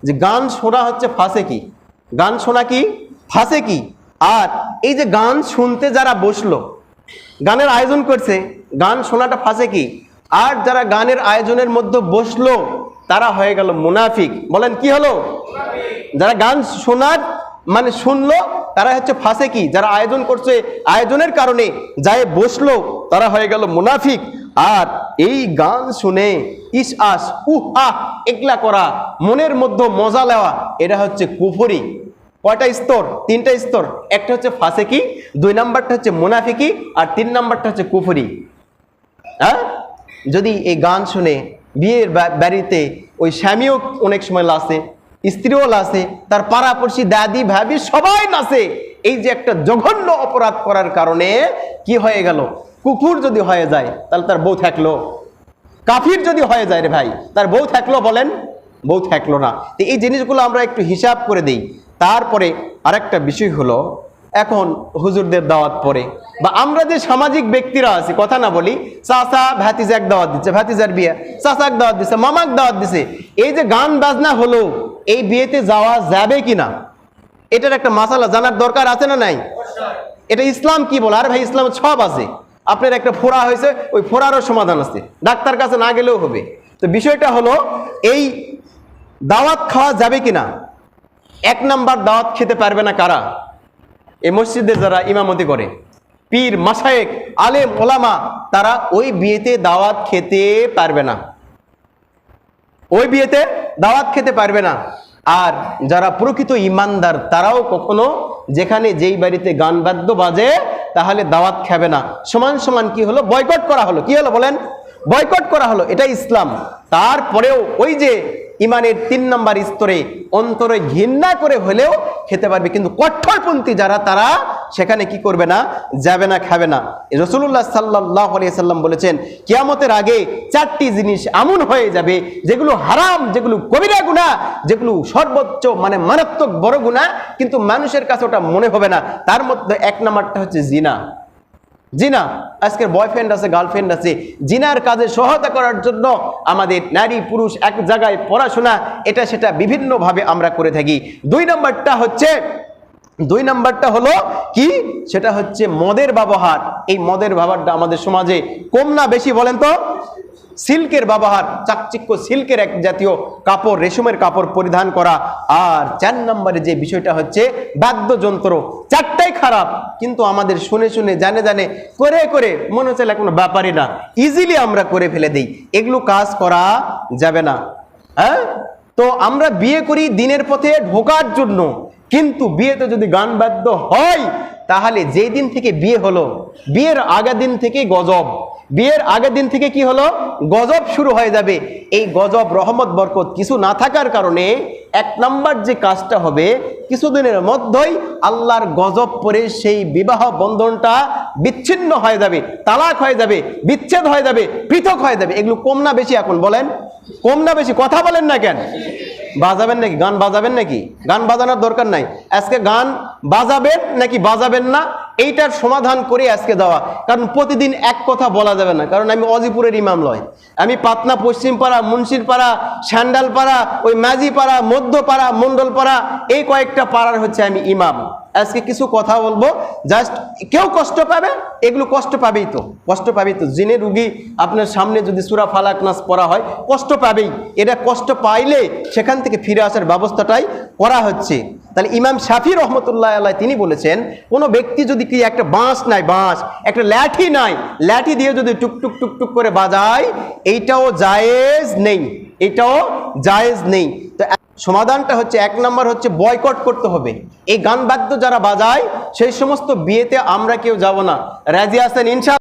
যে গান শোনা হচ্ছে ফাসেকি, গান শোনা কি ফাসেকি। আর এই যে গান শুনতে যারা বসলো, গানের আয়োজন করছে, গান শোনাটা ফাসেকি। আর যারা গানের আয়োজনের মধ্যে বসলো তারা হয়ে গেল মুনাফিক। বলেন কি হলো? যারা গান শোনার মানে শুনলো তারা হচ্ছে ফাসেকি, যারা আয়োজন করছে আয়োজনের কারণে যায় বসলো তারা হয়ে গেল মুনাফিক। আর এই গান শুনে ইস আস উহ আহ এগলা করা, মনের মধ্যে মজা নেওয়া, এটা হচ্ছে কুফরি। কয়টা স্তর? তিনটা স্তর। একটা হচ্ছে ফাসেকি, 2 নাম্বারটা হচ্ছে মুনাফিকি, আর 3 নাম্বারটা হচ্ছে কুফরি। হ্যাঁ, যদি এই গান শুনে বিয়ের বাড়িতে ওই স্বামীও অনেক সময় লাসে, স্ত্রীও লাসে, তার পাড়াপড়শি দাদি ভাবি সবাই নাচে, এই যে একটা জঘন্য অপরাধ করার কারণে কি হয়ে গেল? কুকুর যদি হয়ে যায় তাহলে তার বউ থাকলো, কাফির যদি হয়ে যায় রে ভাই তার বউ থাকলো? বলেন, বউ থাকলো না। তো এই জিনিসগুলো আমরা একটু হিসাব করে দিই। তারপরে আরেকটা বিষয় হলো, এখন হুজুরদের দাওয়াত পড়ে বা আমরা যে সামাজিক ব্যক্তিরা আছি, কথা না বলি, চাচা ভাতিজাক দাওয়াত দিচ্ছে, ভাতিজার বিয়ে, চাচাক দাওয়াত দিচ্ছে, মামাক দাওয়াত দিচ্ছে, এই যে গান বাজনা হলো, এই বিয়েতে যাওয়া যাবে কিনা এটার একটা মাসালা জানার দরকার আছে না নাই? এটা ইসলাম কি বলে? আর ভাই ইসলাম সব আছে। আপনার একটা ফোড়া হয়েছে, ওই ফোড়ারও সমাধান আছে, ডাক্তার কাছে না গেলেও হবে। তো বিষয়টা হলো, এই দাওয়াত খাওয়া যাবে কিনা। 1 নাম্বার, দাওয়াত খেতে পারবে না কারা? এই মসজিদে যারা ইমামতি করে, পীর মাশায়েখ আলেম ওলামা, তারা ওই বিয়েতে দাওয়াত খেতে পারবে না, ওই বিয়েতে দাওয়াত খেতে পারবে না। আর যারা প্রকৃত ইমানদার তারাও কখনো যেখানে যেই বাড়িতে গান বাদ্য বাজে তাহলে দাওয়াত খাবে না। সমান সমান কি হলো? বয়কট করা হলো। কি হলো বলেন? বয়কট করা হলো। এটা ইসলাম। তারপরেও ওই যে ইমানের 3 নাম্বার স্তরে অন্তরে ঘৃণা করে হলেও খেতে পারবে, কিন্তু কঠোরপন্থী যারা তারা সেখানে কি করবে না? যাবে না, খাবে না। রাসূলুল্লাহ সাল্লাল্লাহু আলাইহি সাল্লাম বলেছেন, কিয়ামতের আগে 4টি জিনিস এমন হয়ে যাবে যেগুলো হারাম, যেগুলো কবিরা গুনাহ, যেগুলো সর্বোচ্চ মানে মারাত্মক বড় গুনাহ, কিন্তু মানুষের কাছে ওটা মনে হবে না। তার মধ্যে 1 নাম্বারটা হচ্ছে জিনা। জিনা। আজকের বয়ফ্রেন্ড আছে, গার্লফ্রেন্ড আছে, জিনার কাজে সহায়তা করার জন্য আমাদের নারী পুরুষ এক জায়গায় পড়াশোনা এটা সেটা বিভিন্নভাবে আমরা করে থাকি। 2 নাম্বারটা হলো কি? সেটা হচ্ছে মদের ব্যবহার। এই মদের ব্যবহারটা আমাদের সমাজে কম না বেশি বলেন তো? সিল্কের ব্যবহার, চাকচিক্য সিল্কের এক জাতীয় কাপড়, রেশমের কাপড় পরিধান করা। আর 4 নম্বরে যে বিষয়টা হচ্ছে বাদ্যযন্ত্র। 4টাই খারাপ, কিন্তু আমাদের শুনে শুনে জানে জানে করে করে মনে হচ্ছে কোনো ব্যাপারই না, ইজিলি আমরা করে ফেলে দিই। এগুলো কাজ করা যাবে না। হ্যাঁ, তো আমরা বিয়ে করি দিনের পথে ঢোকার জন্য, কিন্তু বিয়েতে যদি গান বাদ্য হয় তাহলে যেই দিন থেকে বিয়ে হলো, বিয়ের আগের দিন থেকে গজব, বিয়ের আগের দিন থেকে কি হলো? গজব শুরু হয়ে যাবে। এই গজব রহমত বরকত কিছু না থাকার কারণে 1 নাম্বার যে কাজটা হবে, কিছুদিনের মধ্যেই আল্লাহর গজব পড়ে সেই বিবাহ বন্ধনটা বিচ্ছিন্ন হয়ে যাবে, তালাক হয়ে যাবে, বিচ্ছেদ হয়ে যাবে, পৃথক হয়ে যাবে। এগুলো কম না বেশি? এখন বলেন, কম না বেশি? কথা বলেন না কেন? বাজাবেন নাকি? গান বাজাবেন নাকি? গান বাজানোর দরকার নাই। আজকে গান বাজাবেন নাকি বাজাবেন না এইটার সমাধান করে আজকে দেওয়া। কারণ প্রতিদিন এক কথা বলা যাবে না, কারণ আমি অজিপুরের ইমাম লয়, আমি পাটনা পশ্চিমপাড়া, মুন্সিরপাড়া, স্যান্ডালপাড়া, ওই মাঝিপাড়া, মধ্যপাড়া, মণ্ডলপাড়া, এই কয়েকটা পাড়ার হচ্ছে আমি ইমাম। আজকে কিছু কথা বলবো, জাস্ট কেউ কষ্ট পাবে, এগুলো কষ্ট পাবেই তো, কষ্ট পাবেই তো। জিনে রুগী আপনার সামনে যদি সূরা ফালাক নাস পড়া হয় কষ্ট পাবেই। এটা কষ্ট পাইলে সেখান থেকে ফিরে আসার ব্যবস্থাটাই করা হচ্ছে। তাহলে ইমাম শাফি রহমতুল্লাহ আলাইহি তিনি বলেছেন, কোনো ব্যক্তি যদি কি একটা বাঁশ নাই, বাঁশ একটা লাঠি নাই, লাঠি দিয়ে যদি টুকটুক টুকটুক করে বাজায়, এইটাও জায়েজ নেই, এটাও জায়েজ নেই। তো সমাধানটা হচ্ছে 1 নাম্বার হচ্ছে বয়কট করতে হবে। এই গান বাদ্য যারা বাজায় সেই সমস্ত বিয়েতে আমরা কেউ যাব না। রাজি আছেন ইনশাআল্লাহ?